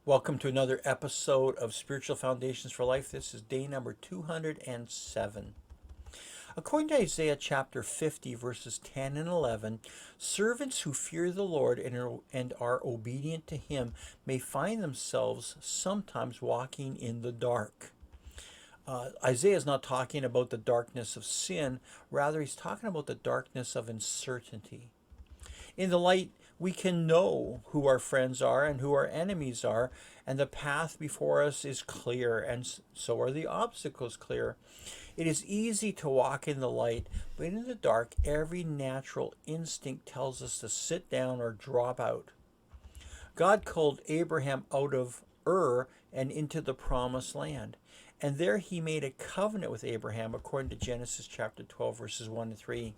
Welcome to another episode of Spiritual Foundations for Life. This is day number 207. According to Isaiah chapter 50, verses 10 and 11, servants who fear the Lord and are obedient to Him may find themselves sometimes walking in the dark. Isaiah is not talking about the darkness of sin, rather, he's talking about the darkness of uncertainty. In the light, we can know who our friends are and who our enemies are, and the path before us is clear, and so are the obstacles clear. It is easy to walk in the light, but in the dark, every natural instinct tells us to sit down or drop out. God called Abraham out of Ur and into the promised land. And there he made a covenant with Abraham according to Genesis chapter 12, verses 1 to 3.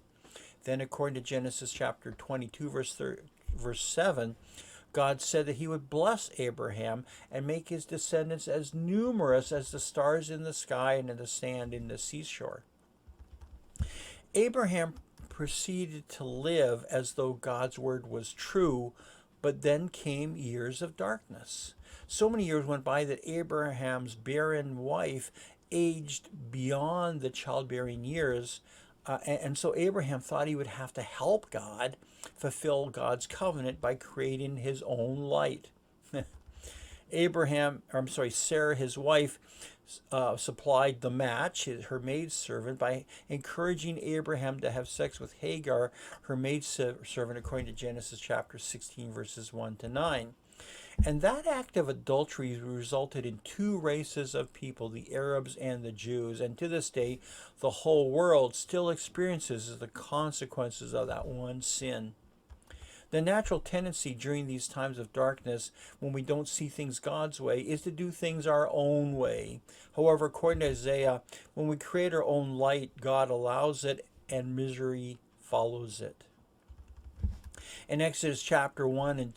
Then according to Genesis chapter 22, verse 7, God said that he would bless Abraham and make his descendants as numerous as the stars in the sky and in the sand in the seashore. Abraham proceeded to live as though God's word was true, but then came years of darkness. So many years went by that Abraham's barren wife aged beyond the childbearing years. And so Abraham thought he would have to help God fulfill God's covenant by creating his own light. Sarah, his wife, supplied the match, her maidservant, by encouraging Abraham to have sex with Hagar, her maidservant, according to Genesis chapter 16, verses 1 to 9. And that act of adultery resulted in two races of people, the Arabs and the Jews. And to this day, the whole world still experiences the consequences of that one sin. The natural tendency during these times of darkness, when we don't see things God's way, is to do things our own way. However, according to Isaiah, when we create our own light, God allows it and misery follows it. In Exodus chapters 1 and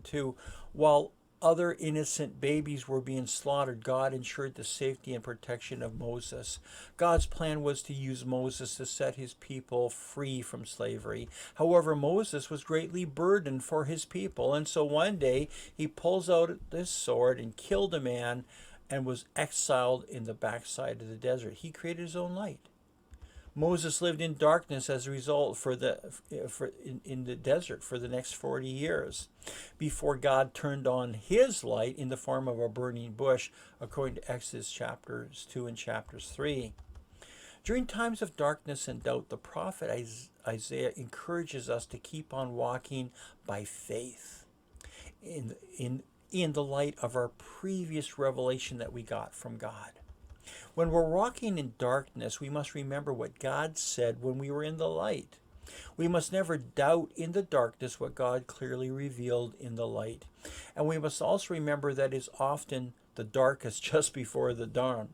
2, while other innocent babies were being slaughtered, God ensured the safety and protection of Moses. God's plan was to use Moses to set his people free from slavery. However, Moses was greatly burdened for his people, and so one day he pulls out this sword and killed a man and was exiled in the backside of the desert. He created his own light. Moses lived in darkness as a result in the desert for the next 40 years before God turned on his light in the form of a burning bush, according to Exodus chapters 2 and chapters 3. During times of darkness and doubt, the prophet Isaiah encourages us to keep on walking by faith in the light of our previous revelation that we got from God. When we're walking in darkness, we must remember what God said when we were in the light. We must never doubt in the darkness what God clearly revealed in the light. And we must also remember that it's often the darkest just before the dawn.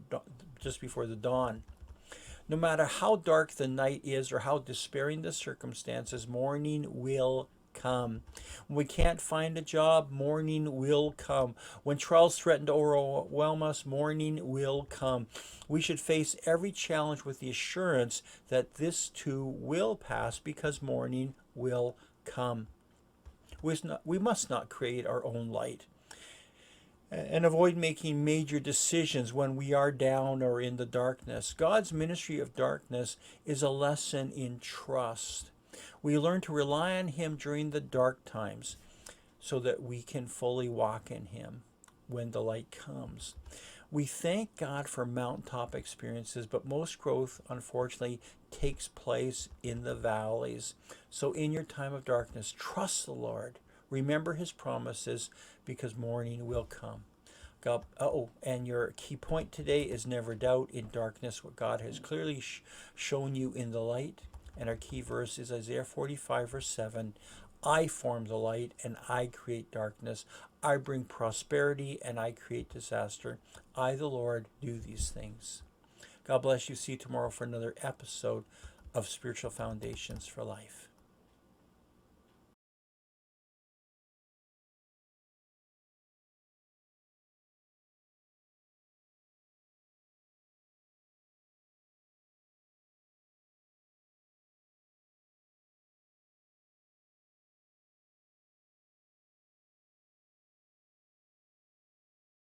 No matter how dark the night is or how despairing the circumstances, morning will come. When we can't find a job, morning will come. When trials threaten to overwhelm us, morning will come. We should face every challenge with the assurance that this too will pass, because morning will come. We must not create our own light and avoid making major decisions when we are down or in the darkness. God's ministry of darkness is a lesson in trust. We learn to rely on Him during the dark times so that we can fully walk in Him when the light comes. We thank God for mountaintop experiences, but most growth, unfortunately, takes place in the valleys. So in your time of darkness, trust the Lord. Remember His promises, because morning will come. And your key point today is never doubt in darkness what God has clearly shown you in the light. And our key verse is Isaiah 45, verse 7. I form the light and I create darkness. I bring prosperity and I create disaster. I, the Lord, do these things. God bless you. See you tomorrow for another episode of Spiritual Foundations for Life.